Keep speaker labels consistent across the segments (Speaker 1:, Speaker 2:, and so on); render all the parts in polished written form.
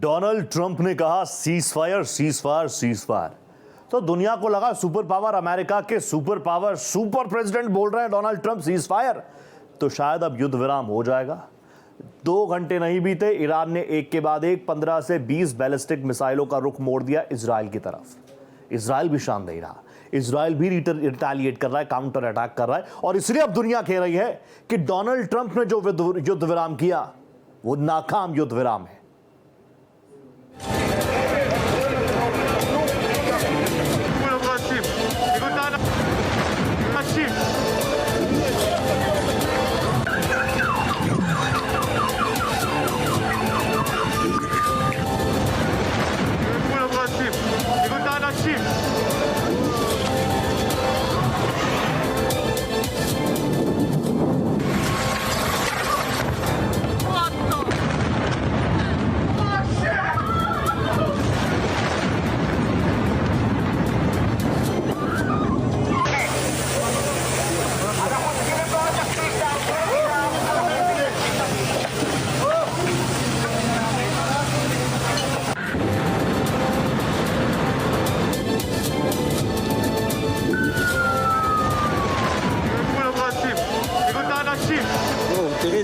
Speaker 1: Donald Trump ने कहा cease fire cease fire cease fire, तो दुनिया को लगा सुपर पावर अमेरिका के सुपर पावर सुपर प्रेसिडेंट बोल रहे हैं डोनाल्ड ट्रंप सीज फायर, तो शायद अब युद्ध विराम हो जाएगा। 2 घंटे नहीं बीते, ईरान ने एक के बाद एक 15 से 20 बैलिस्टिक मिसाइलों का रुख मोड़ दिया इजराइल की तरफ। इजराइल भी शांत नहीं रहा, इजराइल भी रिटेलिएट कर रहा है, काउंटर अटैक कर रहा है, और इसलिए अब दुनिया कह रही है कि डोनाल्ड ट्रंप ने जो युद्ध विराम किया वो नाकाम युद्ध विराम है।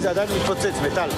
Speaker 2: Zadanie proces metal.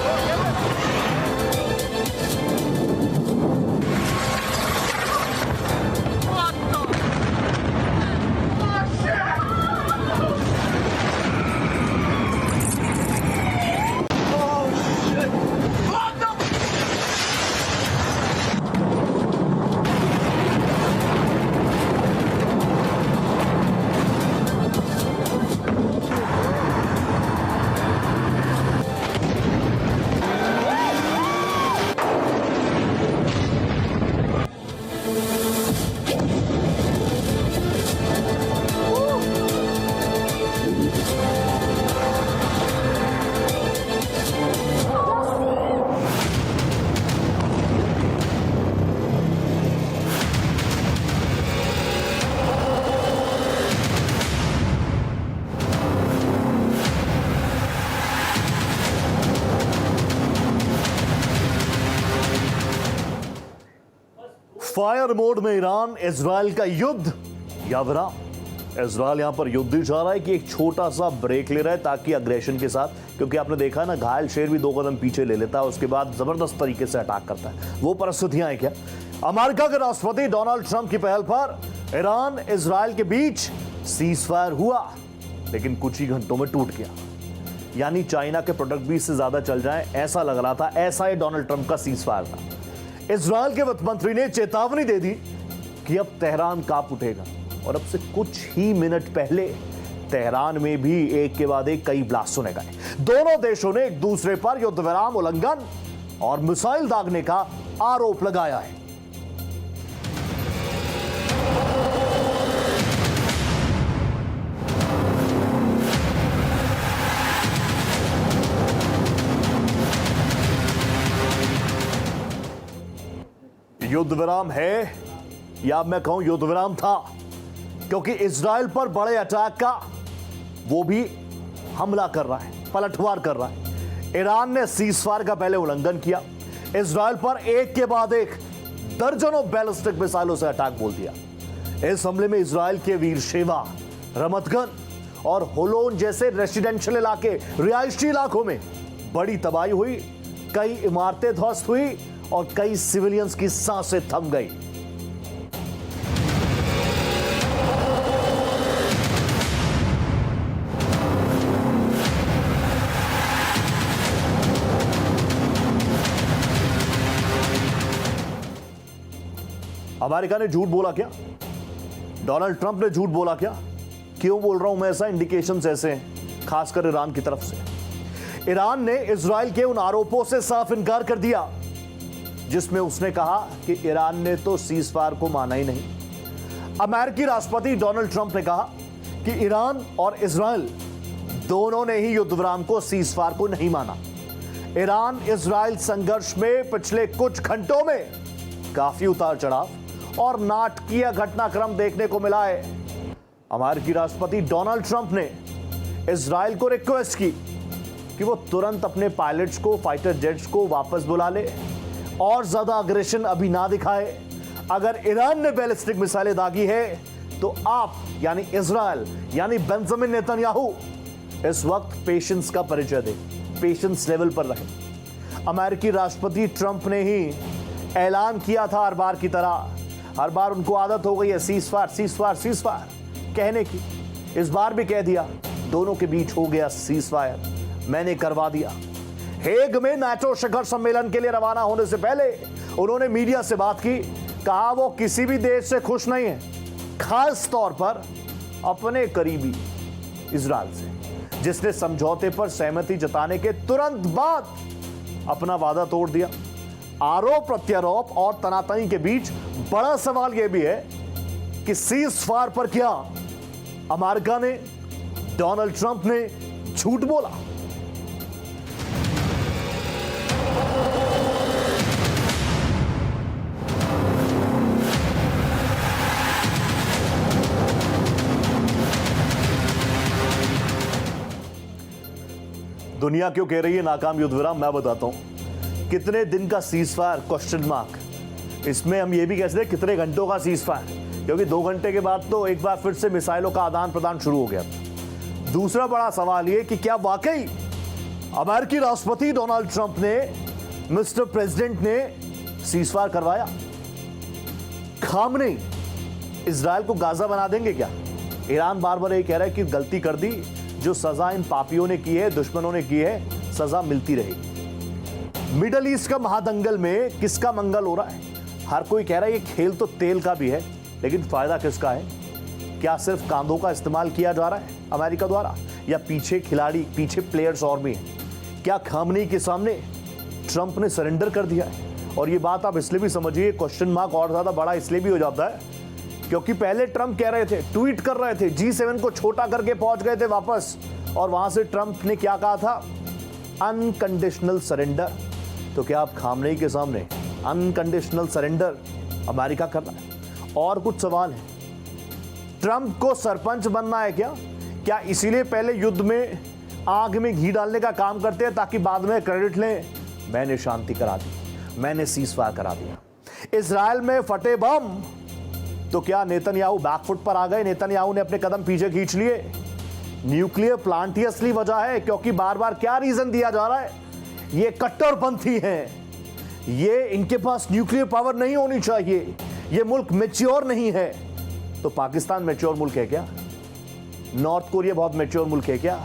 Speaker 1: Fire mode में ईरान इजराइल का युद्ध या विराम। इजराइल यहां पर युद्ध ही चाह रहा है कि एक छोटा सा ब्रेक ले रहा है ताकि अग्रेशन के साथ, क्योंकि आपने देखा ना घायल शेर भी 2 कदम पीछे ले लेता है, उसके बाद जबरदस्त तरीके से अटैक करता है। वो परिस्थितियां हैं क्या? अमेरिका के राष्ट्रपति डोनाल्ड ट्रंप की पहल पर ईरान इजराइल के बीच सीज फायर हुआ, लेकिन कुछ ही घंटों में टूट गया। यानी चाइना के प्रोडक्ट भी इससे ज्यादा चल जाए ऐसा लग रहा था। ऐसा ही डोनाल्ड ट्रंप का सीज फायर था। इजराइल के वित्त मंत्री ने चेतावनी दे दी कि अब तेहरान कांप उठेगा, और अब से कुछ ही मिनट पहले तेहरान में भी एक के बाद एक कई ब्लास्ट सुने गए। दोनों देशों ने एक दूसरे पर युद्ध विराम उल्लंघन और मिसाइल दागने का आरोप लगाया है। युद्ध विराम है या मैं कहूं युद्ध विराम था, क्योंकि इजराइल पर बड़े अटैक का वो भी हमला कर रहा है, पलटवार कर रहा है। ईरान ने सीजफायर का पहले उल्लंघन किया, इजराइल पर एक के बाद एक दर्जनों बैलिस्टिक मिसाइलों से अटैक बोल दिया। इस हमले में इजराइल के वीरशेवा, रमतगन और होलोन जैसे रेसिडेंशियल इलाके, रिहायशी इलाकों में बड़ी तबाही हुई, कई इमारतें ध्वस्त हुई और कई सिविलियंस की सांसें थम गई। अमेरिका ने झूठ बोला क्या? डोनाल्ड ट्रंप ने झूठ बोला क्या? क्यों बोल रहा हूं मैं ऐसा? इंडिकेशंस ऐसे हैं, खासकर ईरान की तरफ से। ईरान ने इजराइल के उन आरोपों से साफ इनकार कर दिया जिसमें उसने कहा कि ईरान ने तो सीज फायर को माना ही नहीं। अमेरिकी राष्ट्रपति डोनाल्ड ट्रंप ने कहा कि ईरान और इजराइल दोनों ने ही युद्ध विराम को, सीज फायर को नहीं माना। ईरान इजराइल संघर्ष में पिछले कुछ घंटों में काफी उतार चढ़ाव और नाटकीय घटनाक्रम देखने को मिला है। अमेरिकी राष्ट्रपति डोनाल्ड ट्रंप ने इजराइल को रिक्वेस्ट की कि वो तुरंत अपने पायलट्स को, फाइटर जेट्स को वापस बुला ले और ज्यादा अग्रेशन अभी ना दिखाए। अगर ईरान ने बैलिस्टिक मिसाइलें दागी है तो आप यानी इजराइल यानी बेंजामिन नेतन्याहू इस वक्त पेशेंस का परिचय दे, पेशेंस लेवल पर रहे। अमेरिकी राष्ट्रपति ट्रंप ने ही ऐलान किया था हर बार की तरह, हर बार उनको आदत हो गई है सीज़फायर सीज़फायर सीज़फायर कहने की। इस बार भी कह दिया, दोनों के बीच हो गया सीज़फायर, मैंने करवा दिया। हेग में नाटो शिखर सम्मेलन के लिए रवाना होने से पहले उन्होंने मीडिया से बात की, कहा वो किसी भी देश से खुश नहीं है, खास तौर पर अपने करीबी इजराइल से, जिसने समझौते पर सहमति जताने के तुरंत बाद अपना वादा तोड़ दिया। आरोप प्रत्यारोप और तनातनी के बीच बड़ा सवाल यह भी है कि सीज़फायर पर क्या अमेरिका ने, डोनाल्ड ट्रंप ने झूठ बोला? दुनिया क्यों कह रही है नाकाम युद्ध विराम, मैं बताता हूं। कितने दिन का सीज़फायर क्वेश्चन मार्क, इसमें हम ये भी कह सकते हैं कितने घंटों का सीज़फायर, क्योंकि 2 घंटे के बाद तो एक बार फिर से मिसाइलों का आदान प्रदान शुरू हो गया। दूसरा बड़ा सवाल ये कि क्या वाकई अमेरिकी राष्ट्रपति डोनाल्ड ट्रंप ने, मिस्टर प्रेसिडेंट ने सीज़फायर करवाया? खामनेई इजराइल को गाजा बना देंगे क्या? ईरान बार बार ये कह रहा है कि गलती कर दी, जो सजा इन पापियों ने की है, दुश्मनों ने की है, सजा मिलती रहेगी। मिडल ईस्ट का महादंगल में किसका मंगल हो रहा है? हर कोई कह रहा है ये खेल तो तेल का भी है, लेकिन फायदा किसका है? क्या सिर्फ कांधों का इस्तेमाल किया जा रहा है अमेरिका द्वारा, या पीछे खिलाड़ी, पीछे प्लेयर्स और भी हैं? क्या खामनेई के सामने ट्रंप ने सरेंडर कर दिया है? और ये बात आप इसलिए भी समझिए, क्वेश्चन मार्क और ज्यादा बड़ा इसलिए भी हो जाता है क्योंकि पहले ट्रंप कह रहे थे, ट्वीट कर रहे थे, G7 को छोटा करके पहुंच गए थे वापस, और वहां से ट्रंप ने क्या कहा था? Unconditional surrender. तो क्या आप खामनेई के सामने अनकंडीशनल सरेंडर अमेरिका कर रहा है? और कुछ सवाल है, ट्रंप को सरपंच बनना है क्या? क्या इसीलिए पहले युद्ध में आग में घी डालने का काम करते हैं ताकि बाद में क्रेडिट लें? मैंने शांति करा दी, मैंने सीज़फायर करा दिया। इजराइल में फटे बम, तो क्या नेतन्याहू बैकफुट पर आ गए? नेतन्याहू ने अपने कदम पीछे खींच लिए। न्यूक्लियर प्लांट ही असली वजह है, क्योंकि बार बार क्या रीजन दिया जा रहा है? ये कट्टरपंथी हैं, ये इनके पास न्यूक्लियर पावर नहीं होनी चाहिए, ये मुल्क मैच्योर नहीं है। तो पाकिस्तान मैच्योर मुल्क है क्या? नॉर्थ कोरिया बहुत मैच्योर मुल्क है क्या?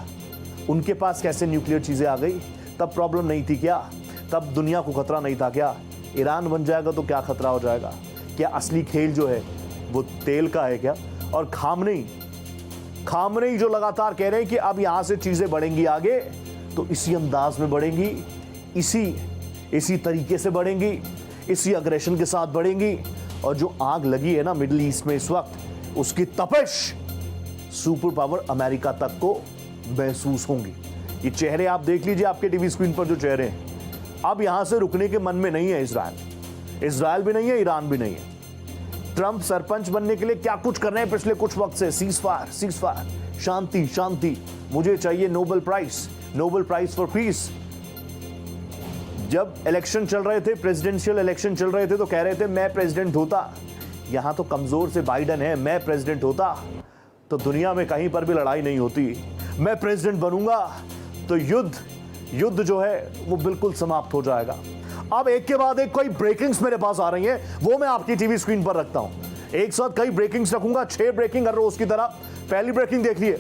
Speaker 1: उनके पास कैसे न्यूक्लियर चीजें आ गई? तब प्रॉब्लम नहीं थी क्या? तब दुनिया को खतरा नहीं था क्या? ईरान बन जाएगा तो क्या खतरा हो जाएगा? क्या असली खेल जो है वो तेल का है क्या? और खामनेई जो लगातार कह रहे हैं कि अब यहां से चीजें बढ़ेंगी आगे, तो इसी अंदाज में बढ़ेंगी, इसी तरीके से बढ़ेंगी, इसी अग्रेशन के साथ बढ़ेंगी। और जो आग लगी है ना मिडिल ईस्ट में इस वक्त, उसकी तपिश सुपर पावर अमेरिका तक को महसूस होंगी। ये चेहरे आप देख लीजिए आपके टीवी स्क्रीन पर, जो चेहरे हैं, अब यहां से रुकने के मन में नहीं है इजराइल भी नहीं है, ईरान भी नहीं है। ट्रंप सरपंच बनने के लिए क्या कुछ कर रहे हैं पिछले कुछ वक्त से? सीज़फायर, शांति शांति, मुझे चाहिए नोबेल प्राइज फॉर पीस। जब इलेक्शन चल रहे थे, प्रेसिडेंशियल इलेक्शन चल रहे थे, तो कह रहे थे मैं प्रेसिडेंट होता, यहां तो कमजोर से बाइडन है, मैं प्रेसिडेंट होता तो दुनिया में कहीं पर भी लड़ाई नहीं होती, मैं प्रेसिडेंट बनूंगा तो युद्ध जो है वो बिल्कुल समाप्त हो जाएगा। अब एक के बाद एक कोई ब्रेकिंग्स मेरे पास आ रही हैं, वो मैं आपकी टीवी स्क्रीन पर रखता हूं। एक साथ कई ब्रेकिंग्स रखूंगा, 6 ब्रेकिंग हर रोज की तरह। पहली ब्रेकिंग देखिए,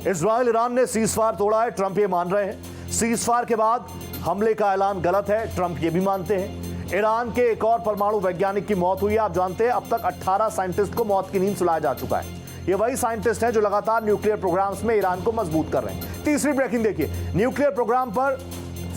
Speaker 1: इजराइल ईरान ने सीज़फायर तोड़ा है, ट्रंप ये मान रहे हैं। सीज़फायर के बाद हमले का ऐलान गलत है, ट्रंप ये भी मानते हैं। ईरान के एक और परमाणु वैज्ञानिक की मौत हुई है। आप जानते हैं अब तक 18 साइंटिस्ट को मौत की नींद सुलाया जा चुका है। ये वही साइंटिस्ट हैं जो लगातार न्यूक्लियर प्रोग्राम्स में ईरान को मजबूत कर रहे हैं। तीसरी ब्रेकिंग देखिए, न्यूक्लियर प्रोग्राम पर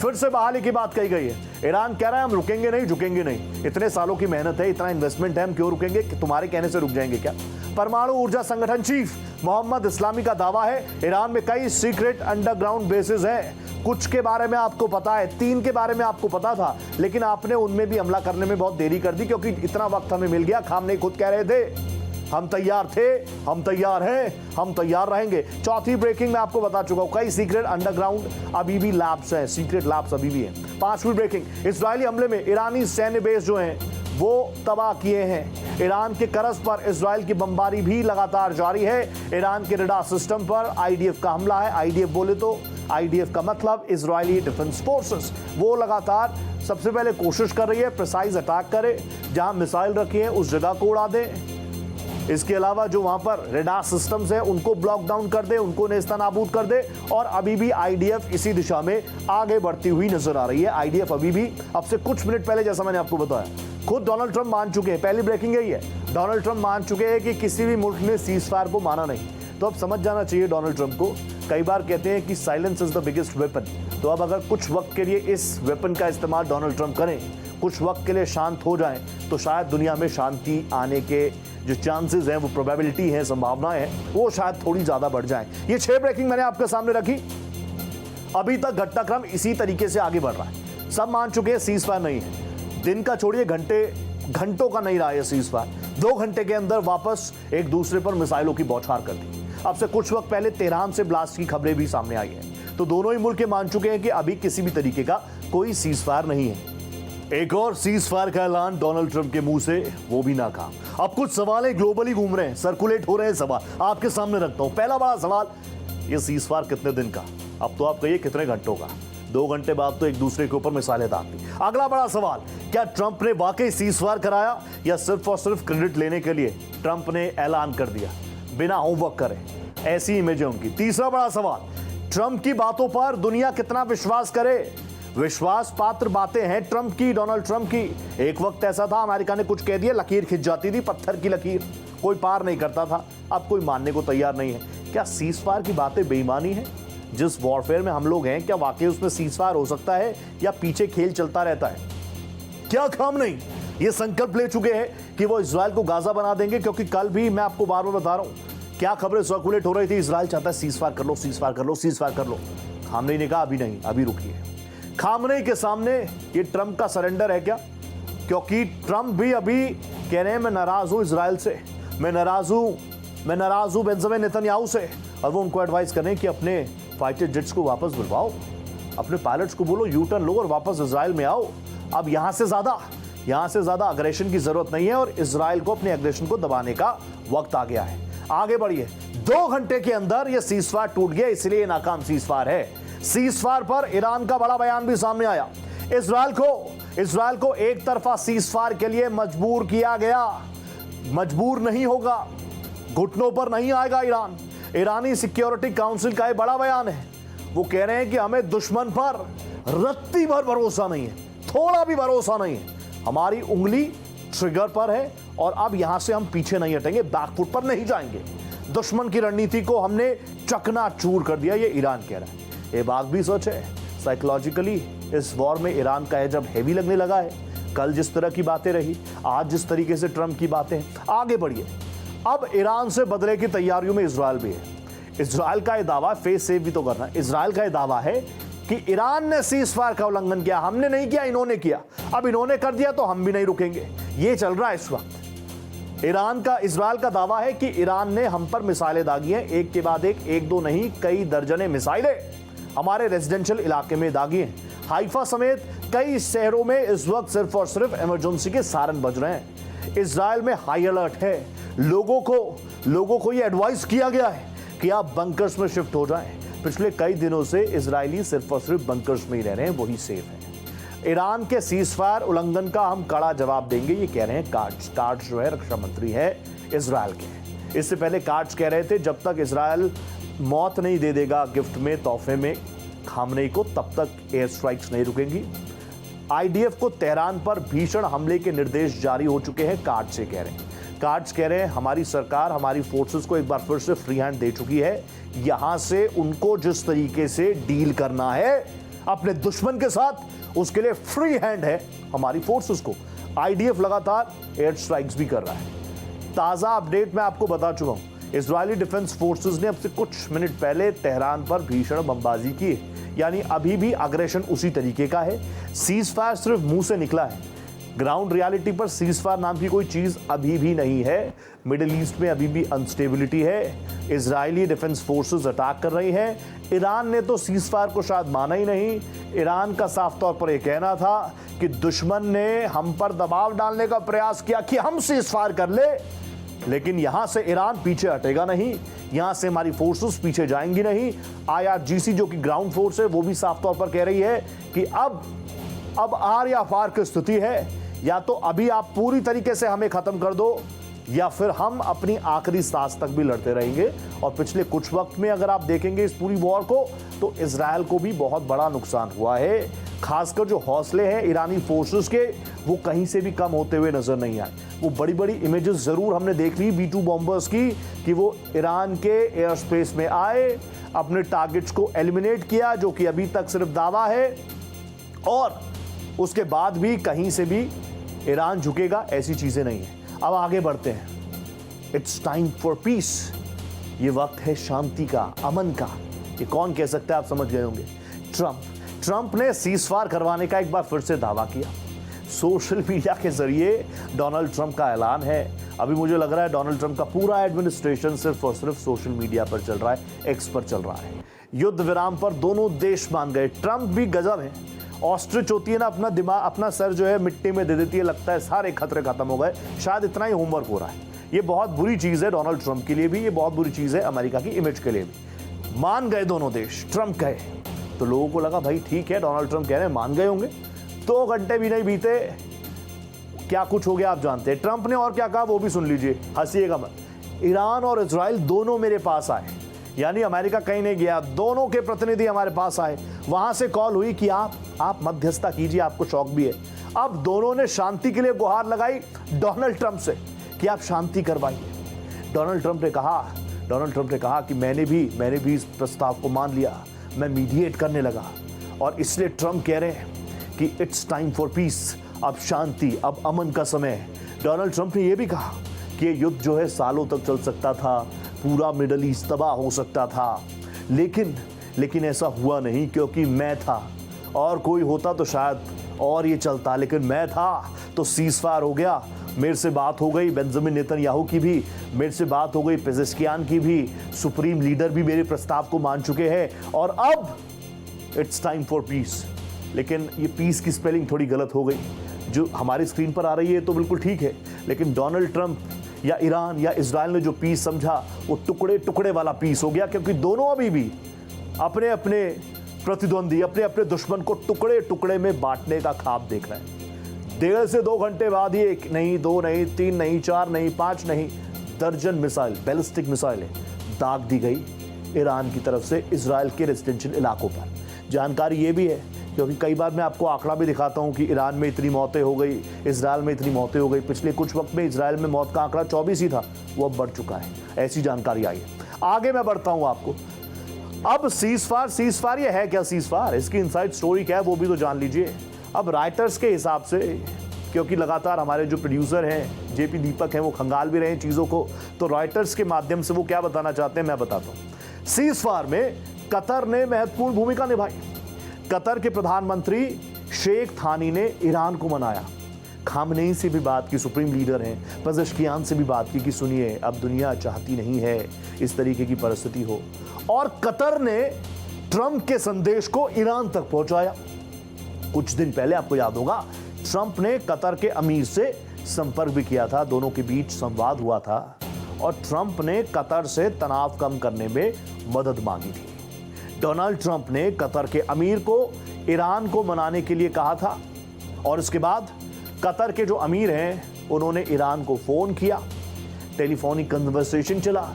Speaker 1: फिर से बहाली की बात कही गई है। ईरान कह रहा है हम रुकेंगे नहीं, झुकेंगे नहीं, इतने सालों की मेहनत है, इतना इन्वेस्टमेंट है, हम क्यों रुकेंगे? तुम्हारे कहने से रुक जाएंगे क्या? परमाणु ऊर्जा संगठन चीफ मोहम्मद इस्लामी का दावा है ईरान में कई सीक्रेट अंडरग्राउंड बेसिस हैं। कुछ के बारे में आपको पता है, 3 के बारे में आपको पता था, लेकिन आपने उनमें भी हमला करने में बहुत देरी कर दी क्योंकि इतना वक्त हमें मिल गया। खामनेई खुद कह रहे थे हम तैयार थे, हम तैयार हैं, हम तैयार रहेंगे। चौथी ब्रेकिंग मैं आपको बता चुका हूं, कई सीक्रेट अंडरग्राउंड अभी भी लैब्स हैं, सीक्रेट लैब्स अभी भी हैं। पांचवी ब्रेकिंग, इजरायली हमले में ईरानी सैन्य बेस जो हैं वो तबाह किए हैं। ईरान के करज पर इजराइल की बमबारी भी लगातार जारी है। ईरान के रडार सिस्टम पर आईडीएफ का हमला है। आईडीएफ बोले तो आईडीएफ का मतलब इजरायली डिफेंस फोर्सेस, वो लगातार सबसे पहले कोशिश कर रही है प्रिसाइज अटैक करे, जहां मिसाइल रखी है उस जगह को उड़ा दे। इसके अलावा जो वहां पर रडार सिस्टम्स है उनको ब्लॉक डाउन कर दे, उनको नेस्तनाबूद कर दे। और अभी भी आईडीएफ इसी दिशा में आगे बढ़ती हुई नजर आ रही है। आईडीएफ अभी भी, अब से कुछ मिनट पहले जैसा मैंने आपको बताया, खुद डोनाल्ड ट्रंप मान चुके हैं, पहली ब्रेकिंग यही है, डोनाल्ड ट्रंप मान चुके हैं कि किसी भी मुल्क ने सीज फायर को माना नहीं। तो अब समझ जाना चाहिए डोनाल्ड ट्रंप को, कई बार कहते हैं कि silence is the biggest weapon. तो अब अगर कुछ वक्त के लिए इस वेपन का इस्तेमाल डोनाल्ड ट्रंप करें, कुछ वक्त के लिए शांत हो जाएं, तो शायद दुनिया में शांति आने के जो चांसेस हैं, वो प्रोबेबिलिटी है, संभावनाएं हैं, वो शायद थोड़ी ज्यादा बढ़ जाएं। ये 6 ब्रेकिंग मैंने आपके सामने रखी। अभी तक घटनाक्रम इसी तरीके से आगे बढ़ रहा है। सब मान चुके हैं सीज फायर नहीं है, दिन का छोड़िए, घंटों का नहीं रहा है सीज फायर। 2 घंटे के अंदर वापस एक दूसरे पर मिसाइलों की बौछार कर दी। अब से कुछ वक्त पहले तेहरान से ब्लास्ट की खबरें भी सामने आई हैं। तो दोनों ही मुल्क मान चुके हैं कि अभी किसी भी तरीके का कोई सीज फायर नहीं है। एक और सीज फायर का ऐलान डोनाल्ड ट्रंप के मुंह से, वो भी नाकाम। अब कुछ सवाल ग्लोबली घूम रहे हैं, सर्कुलेट हो रहे हैं सवाल, आपके सामने रखता हूं। पहला बड़ा सवाल, ये सीज फायर कितने दिन का? अब तो आप कहिए कितने घंटों का? 2 घंटे बाद तो एक दूसरे के ऊपर मिसाइलें दागती। अगला बड़ा सवाल, क्या ट्रंप ने वाकई सीज फायर कराया या सिर्फ और सिर्फ क्रेडिट लेने के लिए ट्रंप ने ऐलान कर दिया बिना होमवर्क करे? ऐसी इमेजें उनकी। तीसरा बड़ा सवाल, ट्रंप की बातों पर दुनिया कितना विश्वास करे? विश्वास पात्र बातें हैं ट्रंप की, डोनाल्ड ट्रंप की। एक वक्त ऐसा था, अमेरिका ने कुछ कह दिया, लकीर खिंच जाती थी, पत्थर की लकीर, कोई पार नहीं करता था। अब कोई मानने को तैयार नहीं है। क्या सीज फायर की बातें बेईमानी है? जिस वॉरफेयर में हम लोग हैं, क्या वाकई उसमें सीज फायर हो सकता है या पीछे खेल चलता रहता है? क्या काम नहीं, ये संकल्प ले चुके हैं कि वो इजराइल को गाजा बना देंगे। क्योंकि कल भी मैं आपको बार बार बता रहा हूं, क्या खबरें सर्कुलेट हो रही थी, इजराइल चाहता है सीज फायर कर लो, सीज फायर कर लो, सीज फायर कर लो। खामनेई ने कहा अभी नहीं, अभी रुकिए। खामनेई के सामने ये ट्रंप का सरेंडर है क्या? क्योंकि ट्रंप भी अभी कह रहे हैं मैं नाराज हूं इजराइल से, मैं नाराज हूं बेंजामिन नेतन्याहू से। और वो उनको एडवाइस करें कि अपने फाइटर जेट्स को वापस बुलवाओ, अपने पायलट्स को बोलो यू टर्न लो और वापस इजराइल में आओ। अब यहां से ज्यादा अग्रेशन की जरूरत नहीं है और इजराइल को अपने अग्रेशन को दबाने का वक्त आ गया है। आगे बढ़िए। 2 घंटे के अंदर यह सीज फायर टूट गया, इसलिए नाकाम सीज फायर है। सीज फायर पर ईरान का बड़ा बयान भी सामने आया। इजराइल को एक तरफा सीज फायर के लिए मजबूर किया गया। मजबूर नहीं होगा, घुटनों पर नहीं आएगा ईरान। ईरानी सिक्योरिटी काउंसिल का एक बड़ा बयान है। वो कह रहे हैं कि हमें दुश्मन पर रत्ती भर भरोसा नहीं है, थोड़ा भी भरोसा नहीं है। हमारी उंगली ट्रिगर पर है और अब यहां से हम पीछे नहीं हटेंगे, बैकफुट पर नहीं जाएंगे। दुश्मन की रणनीति को हमने चकनाचूर कर दिया, ये ईरान कह रहा है। ये बात भी सच है। साइकोलॉजिकली इस वॉर में ईरान का जब हैवी लगने लगा है, कल जिस तरह की बातें रही, आज जिस तरीके से ट्रंप की बातें। आगे बढ़िए। अब ईरान से बदले की तैयारियों में इजराइल भी है। इजराइल का यह दावा, फेस सेव भी तो करना है, इजराइल का यह दावा है कि ईरान ने सीज फायर का उल्लंघन किया, हमने नहीं किया, इन्होंने किया। अब इन्होंने कर दिया तो हम भी नहीं रुकेंगे। ये चल रहा है इस वक्त। इजराइल का दावा है कि ईरान ने हम पर मिसाइलें दागी हैं, एक के बाद एक दो नहीं, कई दर्जने मिसाइलें हमारे रेजिडेंशियल इलाके में दागी हैं। हाइफा समेत कई शहरों में इस वक्त सिर्फ और सिर्फ इमरजेंसी के सायरन बज रहे हैं। इजराइल में हाई अलर्ट है। लोगों को यह एडवाइस किया गया है कि आप बंकर्स में शिफ्ट हो जाएं। पिछले कई दिनों से इजरायली सिर्फ और सिर्फ बंकर्स में ही रह रहे हैं, वही सेफ है। ईरान के सीज फायर उल्लंघन का हम कड़ा जवाब देंगे, ये कह रहे हैं कार्ड्स जो है रक्षा मंत्री है इजराइल के। इससे पहले कार्ड्स कह रहे थे जब तक इजराइल मौत नहीं दे देगा गिफ्ट में, तोहफे में खामनेई को, तब तक एयर स्ट्राइक्स नहीं रुकेंगी। आईडीएफ को तेहरान पर भीषण हमले के निर्देश जारी हो चुके हैं, कार्ड्स से कह रहे हैं। कार्ड्स कह रहे हैं हमारी सरकार हमारी फोर्सेस को एक बार फिर से फ्री हैंड दे चुकी है। यहां से उनको जिस तरीके से डील करना है अपने दुश्मन के साथ, उसके लिए फ्री हैंड है हमारी फोर्सेस को। आईडीएफ लगातार एयर स्ट्राइक्स भी कर रहा है। ताजा अपडेट मैं आपको बता चुका हूं, इजरायली डिफेंस फोर्सेस ने अब से कुछ मिनट पहले तेहरान पर भीषण बमबाजी की है। यानी अभी भी अग्रेशन उसी तरीके का है। सीज फायर सिर्फ मुंह से निकला है, ग्राउंड रियलिटी पर सीजफायर नाम की कोई चीज अभी भी नहीं है। मिडिल ईस्ट में अभी भी अनस्टेबिलिटी है। इजरायली डिफेंस फोर्सेस अटैक कर रही हैं। ईरान ने तो सीजफायर को शायद माना ही नहीं। ईरान का साफ तौर पर यह कहना था कि दुश्मन ने हम पर दबाव डालने का प्रयास किया कि हम सीजफायर कर ले, लेकिन यहां से ईरान पीछे हटेगा नहीं, यहां से हमारी फोर्सेस पीछे जाएंगी नहीं। IRGC जो कि ग्राउंड फोर्स है वो भी साफ तौर पर कह रही है कि अब आर या पार की स्थिति है, या तो अभी आप पूरी तरीके से हमें खत्म कर दो या फिर हम अपनी आखिरी सांस तक भी लड़ते रहेंगे। और पिछले कुछ वक्त में अगर आप देखेंगे इस पूरी वॉर को तो इजराइल को भी बहुत बड़ा नुकसान हुआ है। खासकर जो हौसले हैं ईरानी फोर्सेस के वो कहीं से भी कम होते हुए नजर नहीं आए। वो बड़ी बड़ी इमेजेस जरूर हमने देख ली B-2 बॉम्बर्स की कि वो ईरान के एयर स्पेस में आए, अपने टारगेट्स को एलिमिनेट किया, जो कि अभी तक सिर्फ दावा है, और उसके बाद भी कहीं से भी ईरान झुकेगा ऐसी चीजें नहीं है। अब आगे बढ़ते हैं। It's time for piece. ये वक्त है शांति का, अमन का। ये कौन कह सकता है, आप समझ गए होंगे। ट्रंप ने सीजफायर करवाने का एक बार फिर से दावा किया। सोशल मीडिया के जरिए डोनाल्ड ट्रंप का ऐलान है। अभी मुझे लग रहा है डोनाल्ड ट्रंप का पूरा एडमिनिस्ट्रेशन सिर्फ और सिर्फ सोशल मीडिया पर चल रहा है, एक्स पर चल रहा है। युद्ध विराम पर दोनों देश मान गए। ट्रंप भी गजब है। ऑस्ट्रिच होती है ना, अपना दिमाग, अपना सर जो है मिट्टी में दे देती है, लगता है सारे खतरे खत्म हो गए, शायद इतना ही होमवर्क हो रहा है। ये बहुत बुरी चीज है डोनाल्ड ट्रंप के लिए भी, ये बहुत बुरी चीज है अमेरिका की इमेज के लिए भी। मान गए दोनों देश, ट्रंप कहे तो लोगों को लगा भाई ठीक है, डोनाल्ड ट्रंप कह रहे हैं, मान गए होंगे। 2 घंटे भी नहीं बीते, क्या कुछ हो गया आप जानते हैं। ट्रंप ने और क्या कहा वो भी सुन लीजिए, हंसीएगा मत। ईरान और इजराइल दोनों मेरे पास आए, यानी अमेरिका कहीं नहीं गया, दोनों के प्रतिनिधि हमारे पास आए। वहां से कॉल हुई कि आप मध्यस्थता कीजिए, आपको शौक भी है। अब दोनों ने शांति के लिए गुहार लगाई डोनाल्ड ट्रंप से कि आप शांति करवाइए। डोनाल्ड ट्रंप ने कहा कि मैंने भी इस प्रस्ताव को मान लिया, मैं मीडिएट करने लगा। और इसलिए ट्रंप कह रहे हैं कि इट्स टाइम फॉर पीस, अब शांति, अब अमन का समय है। डोनाल्ड ट्रंप ने यह भी कहा कि ये युद्ध जो है सालों तक चल सकता था, पूरा मिडल ईस्ट तबाह हो सकता था, लेकिन ऐसा हुआ नहीं क्योंकि मैं था। और कोई होता तो शायद और ये चलता, लेकिन मैं था तो सीजफायर हो गया। मेरे से बात हो गई बेंजामिन नेतन्याहू की भी, मेरे से बात हो गई पेजेश्कियान की भी, सुप्रीम लीडर भी मेरे प्रस्ताव को मान चुके हैं। और अब इट्स टाइम फॉर पीस। लेकिन ये पीस की स्पेलिंग थोड़ी गलत हो गई, जो हमारी स्क्रीन पर आ रही है तो बिल्कुल ठीक है, लेकिन डोनाल्ड ट्रंप या ईरान या इजराइल ने जो पीस समझा वो टुकड़े टुकड़े वाला पीस हो गया, क्योंकि दोनों अभी भी अपने अपने प्रतिद्वंदी, अपने अपने दुश्मन को टुकड़े टुकड़े में बांटने का ख्वाब देख रहे हैं। 1.5 से 2 घंटे बाद ही 1 नहीं, 2 नहीं, 3 नहीं, 4 नहीं, 5 नहीं, दर्जन मिसाइल, बैलिस्टिक मिसाइलें दाग दी गई ईरान की तरफ से इजराइल के रेजिडेंशियल इलाकों पर। जानकारी ये भी है, क्योंकि कई बार मैं आपको आंकड़ा भी दिखाता हूं कि ईरान में इतनी मौतें हो गई, इजराइल में इतनी मौतें हो गई। पिछले कुछ वक्त में इजराइल में मौत का आंकड़ा 24 ही था, वो अब बढ़ चुका है। ऐसी जानकारी आई है। आगे मैं बढ़ता हूं आपको। अब सीजफायर ये है क्या सीजफायर, इसकी इनसाइड स्टोरी क्या है वो भी तो जान लीजिए। अब राइटर्स के हिसाब से, क्योंकि लगातार हमारे जो प्रोड्यूसर हैं JP दीपक हैं वो खंगाल भी रहे हैं चीज़ों को, तो राइटर्स के माध्यम से वो क्या बताना चाहते हैं मैं बताता हूँ। सीजफायर में कतर ने महत्वपूर्ण भूमिका निभाई। कतर के प्रधानमंत्री शेख थानी ने ईरान को मनाया, खामनेई से भी बात की, सुप्रीम लीडर हैं, पेजेश्कियान से भी बात की कि सुनिए अब दुनिया चाहती नहीं है इस तरीके की परिस्थिति हो। और कतर ने ट्रंप के संदेश को ईरान तक पहुंचाया। कुछ दिन पहले आपको याद होगा ट्रंप ने कतर के अमीर से संपर्क भी किया था, दोनों के बीच संवाद हुआ था और ट्रंप ने कतर से तनाव कम करने में मदद मांगी थी। डोनाल्ड ट्रंप ने कतर के अमीर को ईरान को मनाने के लिए कहा था और इसके बाद कतर के जो अमीर हैं उन्होंने ईरान को फोन किया, टेलीफोनिक कन्वर्सेशन चला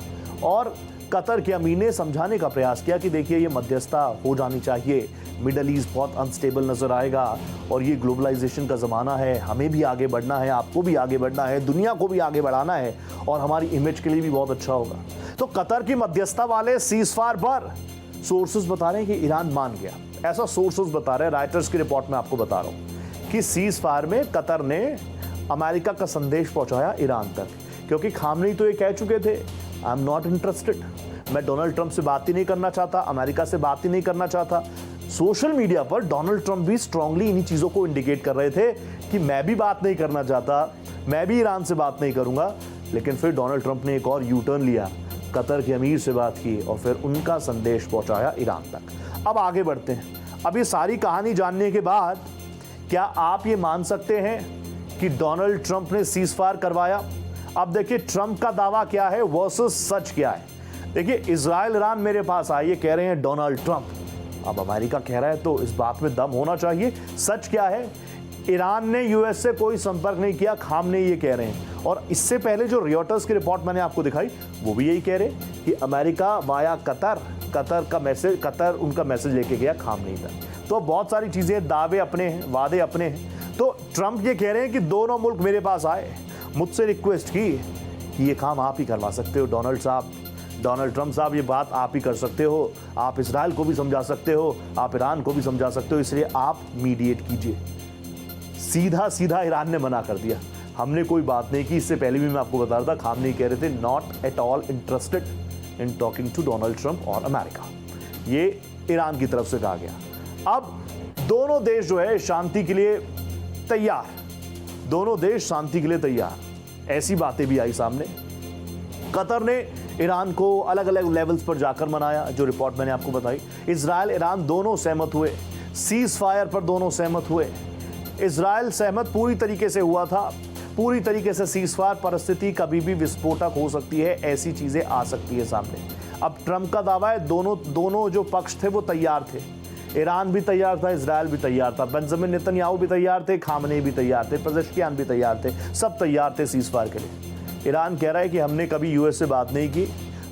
Speaker 1: और कतर के अमीर ने समझाने का प्रयास किया कि देखिए ये मध्यस्थता हो जानी चाहिए, मिडल ईस्ट बहुत अनस्टेबल नजर आएगा और ये ग्लोबलाइजेशन का ज़माना है, हमें भी आगे बढ़ना है, आपको भी आगे बढ़ना है, दुनिया को भी आगे बढ़ाना है और हमारी इमेज के लिए भी बहुत अच्छा होगा। तो कतर की मध्यस्थता वाले सीजफायर पर सोर्सेज बता रहे हैं कि ईरान मान गया, ऐसा सोर्सेज बता रहे हैं, राइटर्स की रिपोर्ट में आपको बता रहा हूँ कि सीजफायर में कतर ने अमेरिका का संदेश पहुंचाया ईरान तक, क्योंकि खामनेई तो ये कह चुके थे आई एम नॉट इंटरेस्टेड, मैं डोनाल्ड ट्रंप से बात ही नहीं करना चाहता, अमेरिका से बात ही नहीं करना चाहता, सोशल मीडिया पर डोनाल्ड ट्रंप भी स्ट्रांगली इन्हीं चीज़ों को इंडिकेट कर रहे थे कि मैं भी बात नहीं करना चाहता, मैं भी ईरान से बात नहीं करूंगा। लेकिन फिर डोनाल्ड ट्रंप ने एक और यू टर्न लिया, कतर के अमीर से बात की और फिर उनका संदेश पहुंचाया ईरान तक। अब आगे बढ़ते हैं। अब ये सारी कहानी जानने के बाद क्या आप ये मान सकते हैं कि डोनाल्ड ट्रंप ने सीज़फायर करवाया? अब देखिए ट्रंप का दावा क्या है वर्सेस सच क्या है। देखिए इजराइल ईरान मेरे पास आए, ये कह रहे हैं डोनाल्ड ट्रंप। अब अमेरिका कह रहा है तो इस बात में दम होना चाहिए। सच क्या है? ईरान ने यूएस से कोई संपर्क नहीं किया, खामनेई ये कह रहे हैं। और इससे पहले जो रियॉटर्स की रिपोर्ट मैंने आपको दिखाई वो भी यही कह रहे कि अमेरिका वाया कतर उनका मैसेज लेके गया खामनेई तक। तो बहुत सारी चीज़ें, दावे अपने हैं, वादे अपने हैं। तो ट्रंप ये कह रहे हैं कि दोनों मुल्क मेरे पास आए, मुझसे रिक्वेस्ट की कि ये काम आप ही करवा सकते हो डोनाल्ड ट्रंप साहब, ये बात आप ही कर सकते हो, आप इसराइल को भी समझा सकते हो, आप ईरान को भी समझा सकते हो, इसलिए आप मीडिएट कीजिए। सीधा सीधा ईरान ने मना कर दिया, हमने कोई बात नहीं की। इससे पहले भी मैं आपको बता रहा था, खामनेई कह रहे थे not at all interested in talking to Donald Trump और अमेरिका। ये ईरान की तरफ से कहा गया। अब दोनों देश जो है शांति के लिए तैयार, दोनों देश शांति के लिए तैयार, ऐसी बातें भी आई सामने। कतर ने ईरान को अलग अलग लेवल्स पर जाकर मनाया, जो रिपोर्ट मैंने आपको बताई। इजराइल ईरान दोनों सहमत हुए, सीज फायर पर दोनों सहमत हुए। इजराइल सहमत पूरी तरीके से हुआ था, पूरी तरीके से सीज फायर। परिस्थिति कभी भी विस्फोटक हो सकती है, ऐसी चीजें आ सकती है सामने। अब ट्रंप का दावा है दोनों जो पक्ष थे वो तैयार थे, ईरान भी तैयार था, इजराइल भी तैयार था, बेंजामिन नेतन्याहू भी तैयार थे, खामनेई भी तैयार थे, पेजेश्कियान भी तैयार थे, सब तैयार थे सीज फायर के लिए। ईरान कह रहा है कि हमने कभी यूएस से बात नहीं की,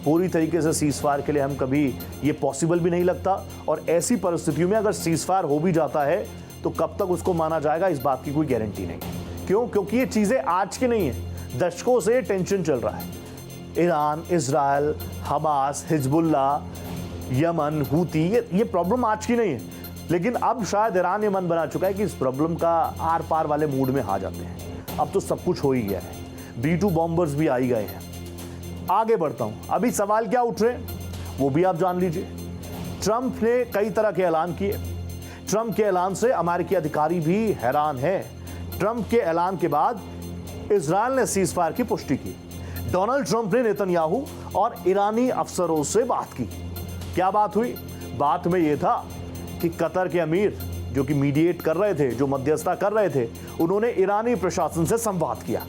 Speaker 1: पूरी तरीके से सीज फायर के लिए हम कभी ये पॉसिबल भी नहीं लगता। और ऐसी परिस्थितियों में अगर सीज फायर हो भी जाता है तो कब तक उसको माना जाएगा, इस बात की कोई गारंटी नहीं। क्यों? क्योंकि ये चीज़ें आज की नहीं है, दशकों से टेंशन चल रहा है। Iran, Israel, Hamas, Hezbollah, Yemen, Houthi, ये प्रॉब्लम आज की नहीं है। लेकिन अब शायद ईरान ये मन बना चुका है कि इस प्रॉब्लम का आर पार वाले मूड में आ जाते हैं। अब तो सब कुछ हो ही गया है, B-2 बॉम्बर्स भी आ ही गए हैं। आगे बढ़ता हूं, अभी सवाल क्या उठ रहे हैं वो भी आप जान लीजिए। ट्रंप ने कई तरह के ऐलान किए, ट्रंप के ऐलान से अमेरिकी अधिकारी भी हैरान है। ट्रंप के ऐलान के बाद इजराइल ने सीज फायर की पुष्टि की। डोनाल्ड ट्रंप ने नेतन्याहू और ईरानी अफसरों से बात की। क्या बात हुई? बात में यह था कि कतर के अमीर जो कि मीडिएट कर रहे थे, जो मध्यस्थता कर रहे थे, उन्होंने ईरानी प्रशासन से संवाद किया।